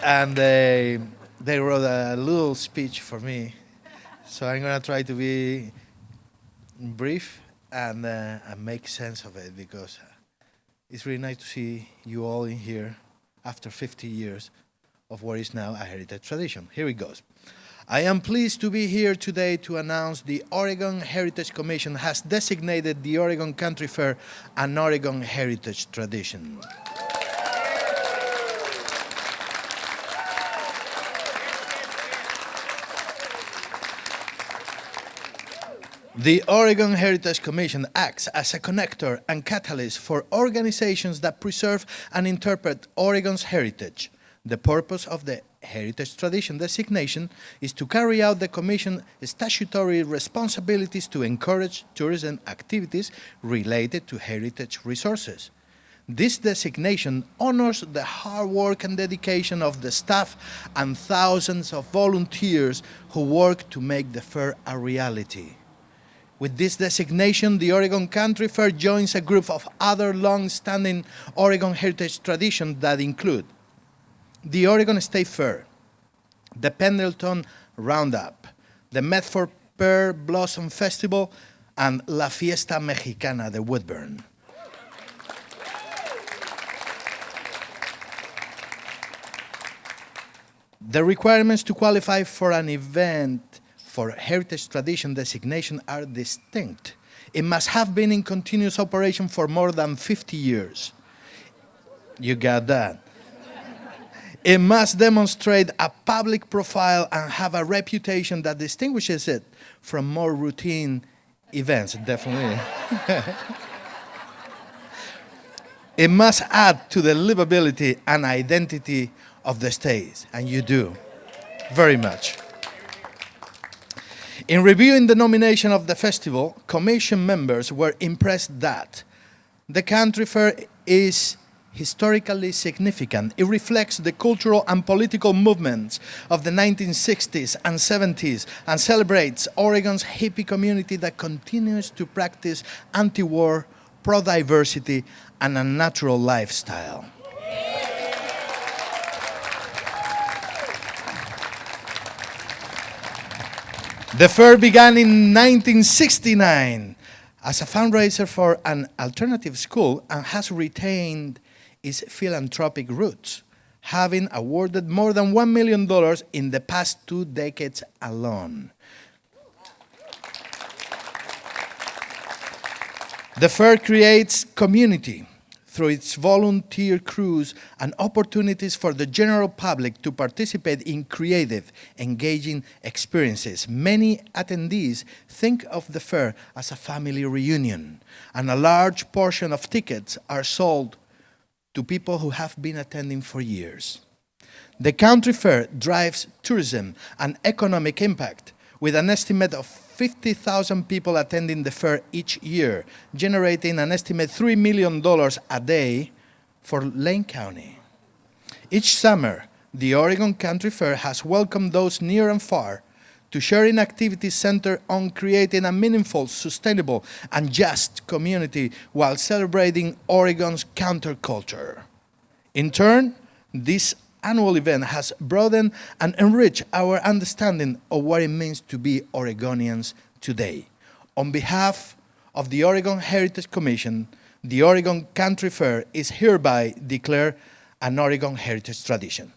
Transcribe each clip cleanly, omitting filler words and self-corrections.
and they wrote a little speech for me. So I'm gonna try to be brief and make sense of it because it's really nice to see you all in here after 50 years of what is now a heritage tradition. Here it goes. I am pleased to be here today to announce the Oregon Heritage Commission has designated the Oregon Country Fair an Oregon Heritage Tradition. The Oregon Heritage Commission acts as a connector and catalyst for organizations that preserve and interpret Oregon's heritage. The purpose of the Heritage Tradition designation is to carry out the Commission's statutory responsibilities to encourage tourism activities related to heritage resources. This designation honors the hard work and dedication of the staff and thousands of volunteers who work to make the fair a reality. With this designation, the Oregon Country Fair joins a group of other long-standing Oregon heritage traditions that include the Oregon State Fair, the Pendleton Roundup, the Medford Pear Blossom Festival, and La Fiesta Mexicana de Woodburn. The requirements to qualify for an event for heritage tradition designation are distinct. It must have been in continuous operation for more than 50 years. You got that. It must demonstrate a public profile and have a reputation that distinguishes it from more routine events, definitely. It must add to the livability and identity of the state, and you do, very much. In reviewing the nomination of the festival, commission members were impressed that the country fair is historically significant. It reflects the cultural and political movements of the 1960s and 70s and celebrates Oregon's hippie community that continues to practice anti-war, pro-diversity, and a natural lifestyle. The fair began in 1969 as a fundraiser for an alternative school and has retained its philanthropic roots, having awarded more than $1 million in the past 2 decades alone. The fair creates community through its volunteer crews and opportunities for the general public to participate in creative, engaging experiences. Many attendees think of the fair as a family reunion, and a large portion of tickets are sold to people who have been attending for years. The country fair drives tourism and economic impact, with an estimate of 50,000 people attending the fair each year, generating an estimate $3 million a day for Lane County. Each summer, the Oregon Country Fair has welcomed those near and far to sharing activities centered on creating a meaningful, sustainable, and just community while celebrating Oregon's counterculture. In turn, this annual event has broadened and enriched our understanding of what it means to be Oregonians today. On behalf of the Oregon Heritage Commission, the Oregon Country Fair is hereby declared an Oregon Heritage Tradition.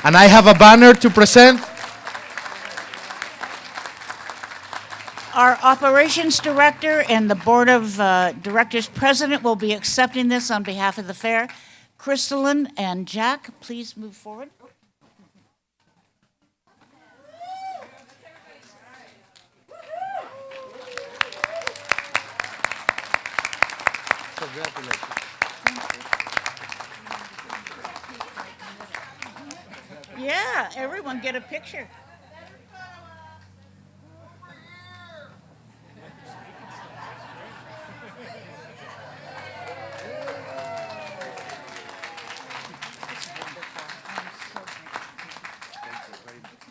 And I have a banner to present. Our operations director and the board of directors president will be accepting this on behalf of the fair. Crystalline and Jack, please move forward. Yeah, everyone get a picture.